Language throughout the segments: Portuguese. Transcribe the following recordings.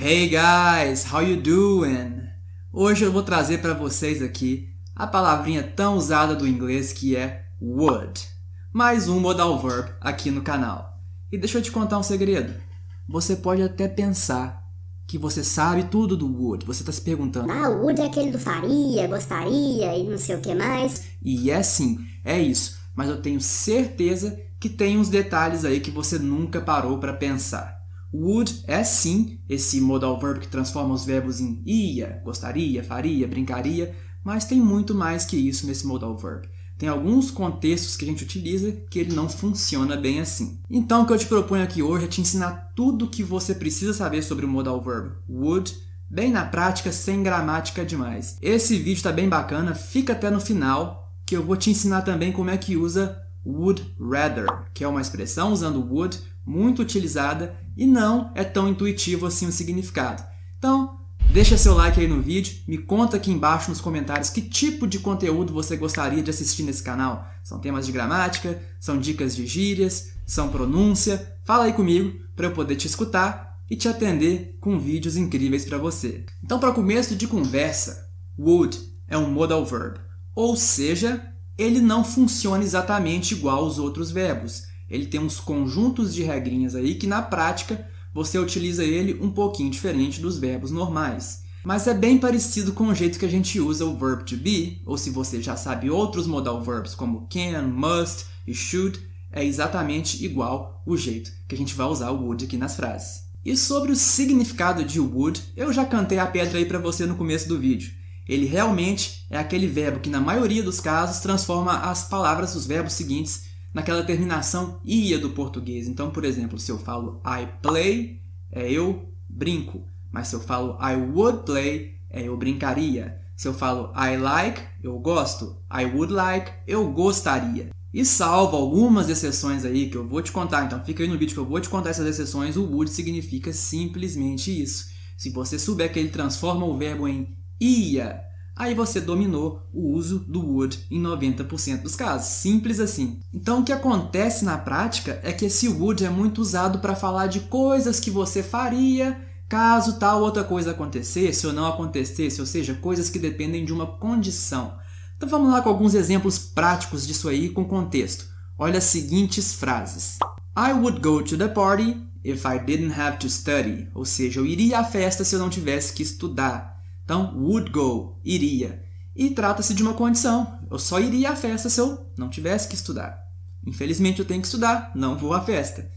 Hey guys, how you doing? Hoje eu vou trazer para vocês aqui a palavrinha tão usada do inglês que é would. Mais um modal verb aqui no canal. E deixa eu te contar um segredo. Você pode até pensar que você sabe tudo do would. Você está se perguntando... o would é aquele do faria, gostaria e não sei o que mais. E é sim, é isso. Mas eu tenho certeza que tem uns detalhes aí que você nunca parou para pensar. Would é sim esse modal verb que transforma os verbos em ia, gostaria, faria, brincaria, mas tem muito mais que isso nesse modal verb. Tem alguns contextos que a gente utiliza que ele não funciona bem assim. Então o que eu te proponho aqui hoje é te ensinar tudo o que você precisa saber sobre o modal verb would, bem na prática, sem gramática demais. Esse vídeo está bem bacana, fica até no final, que eu vou te ensinar também como é que usa would rather, que é uma expressão usando would, muito utilizada e não é tão intuitivo assim o significado. Então, deixa seu like aí no vídeo, me conta aqui embaixo nos comentários que tipo de conteúdo você gostaria de assistir nesse canal. São temas de gramática, são dicas de gírias, são pronúncia. Fala aí comigo para eu poder te escutar e te atender com vídeos incríveis para você. Então, para começo de conversa, would é um modal verb, ou seja, ele não funciona exatamente igual aos outros verbos. Ele tem uns conjuntos de regrinhas aí que na prática você utiliza ele um pouquinho diferente dos verbos normais. Mas é bem parecido com o jeito que a gente usa o verb to be, ou se você já sabe outros modal verbs como can, must e should, é exatamente igual o jeito que a gente vai usar o would aqui nas frases. E sobre o significado de would, eu já cantei a pedra aí para você no começo do vídeo. Ele realmente é aquele verbo que na maioria dos casos transforma as palavras dos verbos seguintes naquela terminação ia do português. Então, por exemplo, se eu falo I play, é eu brinco. Mas se eu falo I would play, é eu brincaria. Se eu falo I like, eu gosto. I would like, eu gostaria. E salvo algumas exceções aí que eu vou te contar. Então fica aí no vídeo que eu vou te contar essas exceções. O would significa simplesmente isso. Se você souber que ele transforma o verbo em ia, aí você dominou o uso do would em 90% dos casos. Simples assim. Então o que acontece na prática é que esse would é muito usado para falar de coisas que você faria caso tal outra coisa acontecesse ou não acontecesse, ou seja, coisas que dependem de uma condição. Então vamos lá com alguns exemplos práticos disso aí com contexto. Olha as seguintes frases. I would go to the party if I didn't have to study. Ou seja, eu iria à festa se eu não tivesse que estudar. Então, would go, iria. E trata-se de uma condição. Eu só iria à festa se eu não tivesse que estudar. Infelizmente, eu tenho que estudar, não vou à festa.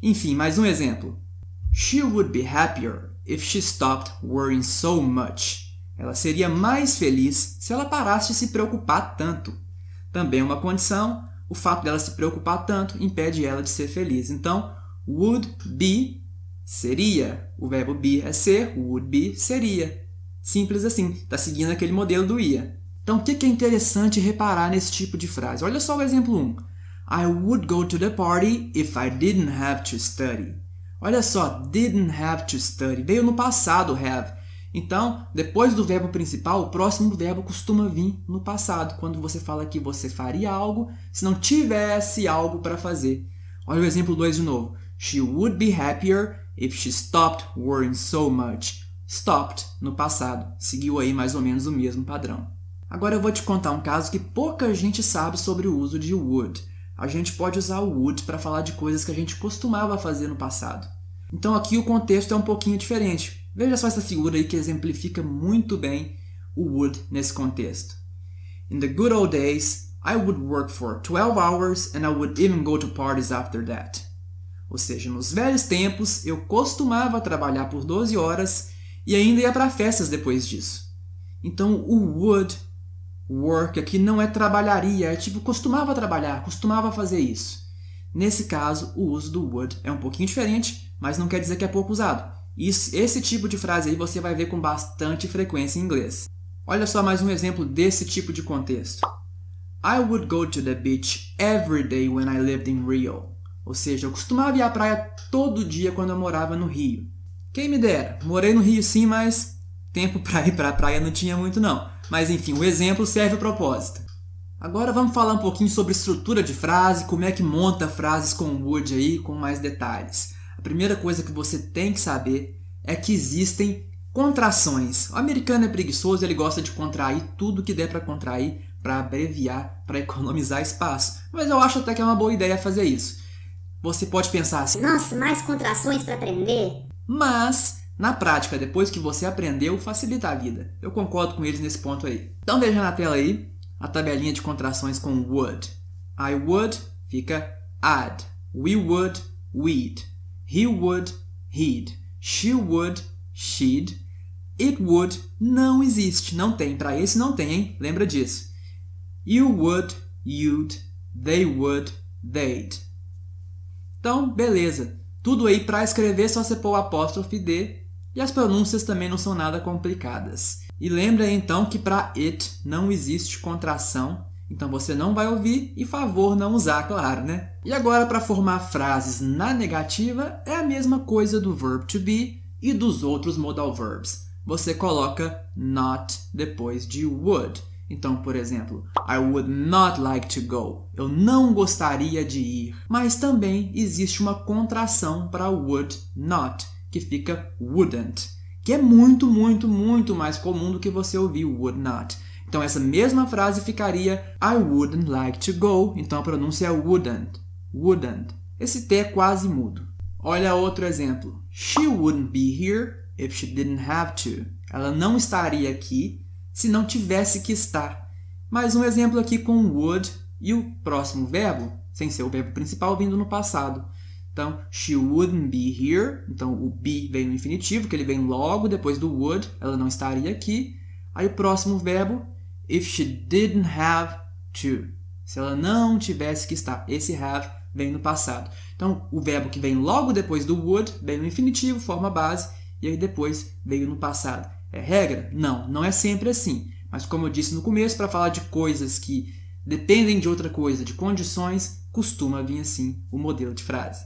Enfim, mais um exemplo. She would be happier if she stopped worrying so much. Ela seria mais feliz se ela parasse de se preocupar tanto. Também uma condição, o fato dela se preocupar tanto impede ela de ser feliz. Então, would be, seria. O verbo be é ser, would be, seria. Simples assim, está seguindo aquele modelo do ia. Então, o que é interessante reparar nesse tipo de frase? Olha só o exemplo 1. I would go to the party if I didn't have to study. Olha só, didn't have to study. Veio no passado have. Então, depois do verbo principal, o próximo verbo costuma vir no passado, quando você fala que você faria algo se não tivesse algo para fazer. Olha o exemplo 2 de novo. She would be happier if she stopped worrying so much. Stopped, no passado, seguiu aí mais ou menos o mesmo padrão. Agora eu vou te contar um caso que pouca gente sabe sobre o uso de would. A gente pode usar o would para falar de coisas que a gente costumava fazer no passado. Então aqui o contexto é um pouquinho diferente. Veja só essa figura aí que exemplifica muito bem o would nesse contexto. In the good old days, I would work for 12 hours and I would even go to parties after that. Ou seja, nos velhos tempos eu costumava trabalhar por 12 horas e ainda ia para festas depois disso. Então, o would, work, aqui não é trabalharia, é tipo costumava trabalhar, costumava fazer isso. Nesse caso, o uso do would é um pouquinho diferente, mas não quer dizer que é pouco usado. Esse tipo de frase aí você vai ver com bastante frequência em inglês. Olha só mais um exemplo desse tipo de contexto. I would go to the beach every day when I lived in Rio. Ou seja, eu costumava ir à praia todo dia quando eu morava no Rio. Quem me dera, morei no Rio sim, mas tempo para ir para a praia não tinha muito não. Mas enfim, o exemplo serve o propósito. Agora vamos falar um pouquinho sobre estrutura de frase, como é que monta frases com would aí, com mais detalhes. A primeira coisa que você tem que saber é que existem contrações. O americano é preguiçoso, ele gosta de contrair tudo que der para contrair, para abreviar, para economizar espaço. Mas eu acho até que é uma boa ideia fazer isso. Você pode pensar assim, Nossa, mais contrações para aprender? mas na prática, depois que você aprendeu, facilita a vida. Eu concordo com eles nesse ponto aí. Então veja na tela aí a tabelinha de contrações com would. I would fica I'd. We would, we'd. He would, he'd. She would, she'd. It would não existe, não tem. Para esse não tem, hein? Lembra disso. You would, you'd. They would, they'd. Então, beleza. Tudo aí para escrever só você pôr o apóstrofe D e as pronúncias também não são nada complicadas. E lembra então que para it não existe contração, então você não vai ouvir e favor não usar, claro, né? E agora para formar frases na negativa é a mesma coisa do verb to be e dos outros modal verbs. Você coloca not depois de would. Então, por exemplo, I would not like to go. Eu não gostaria de ir. Mas também existe uma contração para would not, que fica wouldn't, que é muito, muito, muito mais comum do que você ouvir would not. Então, essa mesma frase ficaria I wouldn't like to go. Então, a pronúncia é wouldn't. Wouldn't. Esse T é quase mudo. Olha outro exemplo. She wouldn't be here if she didn't have to. Ela não estaria aqui se não tivesse que estar. Mais um exemplo aqui com would e o próximo verbo, sem ser o verbo principal, vindo no passado. Então, she wouldn't be here. Então, o be vem no infinitivo, que ele vem logo depois do would. Ela não estaria aqui. Aí o próximo verbo, if she didn't have to. Se ela não tivesse que estar. Esse have vem no passado. Então, o verbo que vem logo depois do would vem no infinitivo, forma base, e aí depois veio no passado. É regra? Não, não é sempre assim. Mas como eu disse no começo, para falar de coisas que dependem de outra coisa, de condições, costuma vir assim o modelo de frase.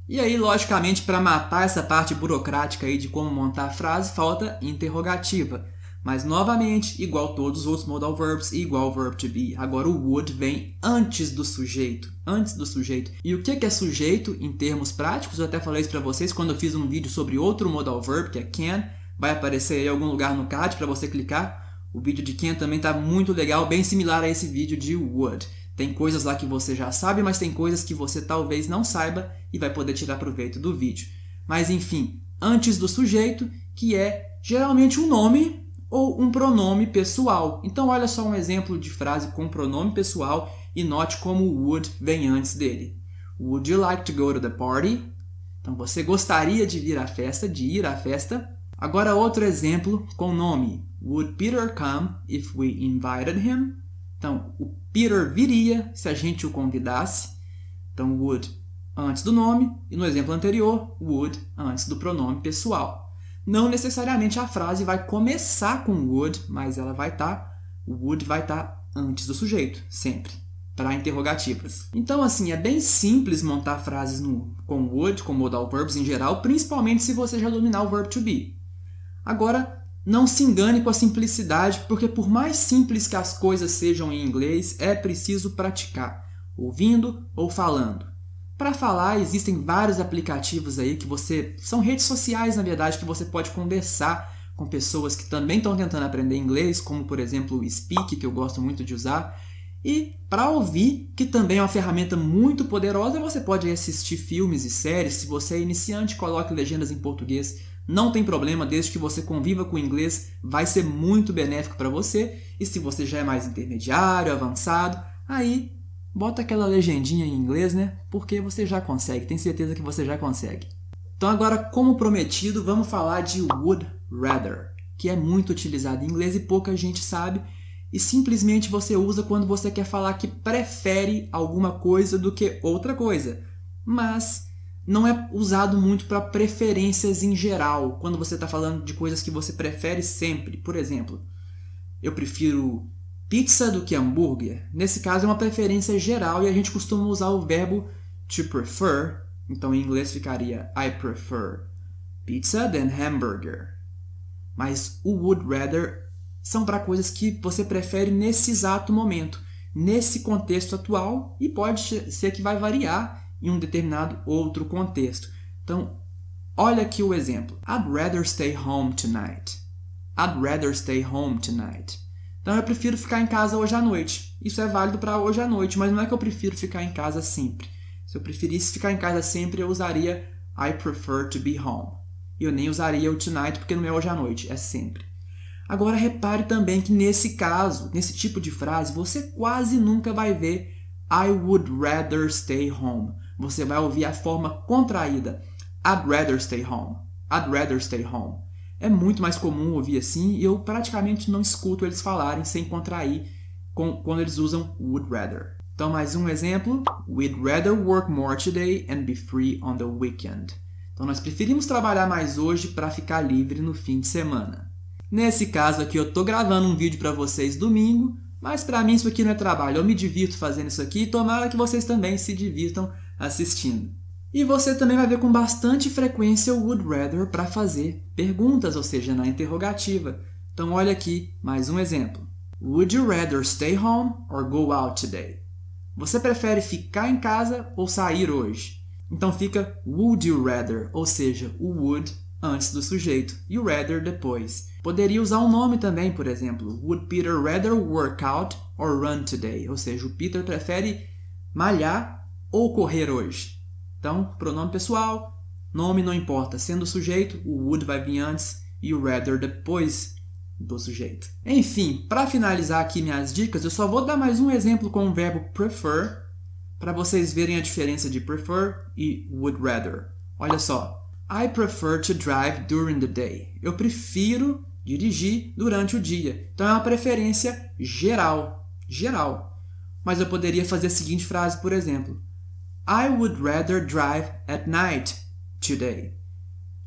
E aí, logicamente, para matar essa parte burocrática aí de como montar a frase, falta interrogativa. Mas, novamente, igual todos os outros modal verbs e igual o verb to be. Agora o would vem antes do sujeito. Antes do sujeito. E o que é sujeito em termos práticos? Eu até falei isso para vocês quando eu fiz um vídeo sobre outro modal verb, que é can. Vai aparecer aí em algum lugar no card para você clicar. O vídeo de can também está muito legal, bem similar a esse vídeo de would. Tem coisas lá que você já sabe, mas tem coisas que você talvez não saiba e vai poder tirar proveito do vídeo. Mas enfim, antes do sujeito, que é geralmente um nome ou um pronome pessoal. Então olha só um exemplo de frase com pronome pessoal e note como o would vem antes dele. Would you like to go to the party? Então você gostaria de ir à festa, Agora outro exemplo com nome. Would Peter come if we invited him? Então o Peter viria se a gente o convidasse. Então would antes do nome e no exemplo anterior, would antes do pronome pessoal. Não necessariamente a frase vai começar com would, mas ela o would vai estar antes do sujeito, sempre, para interrogativas. Então, assim, é bem simples montar frases com would, com modal verbs em geral, principalmente se você já dominar o verb to be. Agora, não se engane com a simplicidade, porque por mais simples que as coisas sejam em inglês, é preciso praticar, ouvindo ou falando. Para falar, existem vários aplicativos aí são redes sociais, na verdade, que você pode conversar com pessoas que também estão tentando aprender inglês, como, por exemplo, o Speak, que eu gosto muito de usar. E para ouvir, que também é uma ferramenta muito poderosa, você pode assistir filmes e séries. Se você é iniciante, coloque legendas em português. Não tem problema, desde que você conviva com o inglês, vai ser muito benéfico para você. E se você já é mais intermediário, avançado, aí bota aquela legendinha em inglês, né? Porque você já consegue, tenho certeza que você já consegue. Então agora, como prometido, vamos falar de would rather, que é muito utilizado em inglês e pouca gente sabe. E simplesmente você usa quando você quer falar que prefere alguma coisa do que outra coisa. Mas não é usado muito para preferências em geral, quando você está falando de coisas que você prefere sempre. Por exemplo, eu prefiro pizza do que hambúrguer. Nesse caso é uma preferência geral e a gente costuma usar o verbo to prefer. Então em inglês ficaria I prefer pizza than hamburger. Mas o would rather são para coisas que você prefere nesse exato momento, nesse contexto atual, e pode ser que vai variar em um determinado outro contexto. Então, Olha aqui o exemplo. I'd rather stay home tonight. I'd rather stay home tonight. Então eu prefiro ficar em casa hoje à noite. Isso é válido para hoje à noite, mas não é que eu prefiro ficar em casa sempre. Se eu preferisse ficar em casa sempre, eu usaria I prefer to be home. E eu nem usaria o tonight porque não é hoje à noite, é sempre. Agora repare também que nesse caso, nesse tipo de frase, você quase nunca vai ver I would rather stay home. Você vai ouvir a forma contraída. I'd rather stay home. I'd rather stay home. É muito mais comum ouvir assim e eu praticamente não escuto eles falarem sem contrair quando eles usam would rather. Então, mais um exemplo. We'd rather work more today and be free on the weekend. Então, nós preferimos trabalhar mais hoje para ficar livre no fim de semana. Nesse caso aqui, eu estou gravando um vídeo para vocês domingo, mas para mim isso aqui não é trabalho. Eu me divirto fazendo isso aqui e tomara que vocês também se divirtam assistindo. E você também vai ver com bastante frequência o would rather para fazer perguntas, ou seja, na interrogativa. Então, olha aqui mais um exemplo. Would you rather stay home or go out today? Você prefere ficar em casa ou sair hoje? Então fica would you rather, ou seja, o would antes do sujeito e o rather depois. Poderia usar um nome também, por exemplo. Would Peter rather work out or run today? Ou seja, o Peter prefere malhar ou correr hoje. Então, pronome pessoal, nome não importa. Sendo o sujeito, o would vai vir antes e o rather depois do sujeito. Enfim, para finalizar aqui minhas dicas, eu só vou dar mais um exemplo com o verbo prefer, para vocês verem a diferença de prefer e would rather. Olha só. I prefer to drive during the day. Eu prefiro dirigir durante o dia. Então é uma preferência geral. Mas eu poderia fazer a seguinte frase, por exemplo. I would rather drive at night today.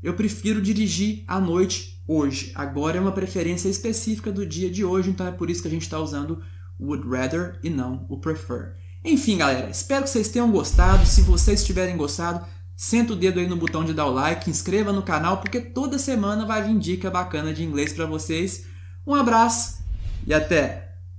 Eu prefiro dirigir à noite hoje. Agora é uma preferência específica do dia de hoje, então é por isso que a gente está usando would rather e não o prefer. Enfim, galera, espero que vocês tenham gostado. Se vocês tiverem gostado, senta o dedo aí no botão de dar o like, inscreva no canal, porque toda semana vai vir dica bacana de inglês para vocês. Um abraço e até!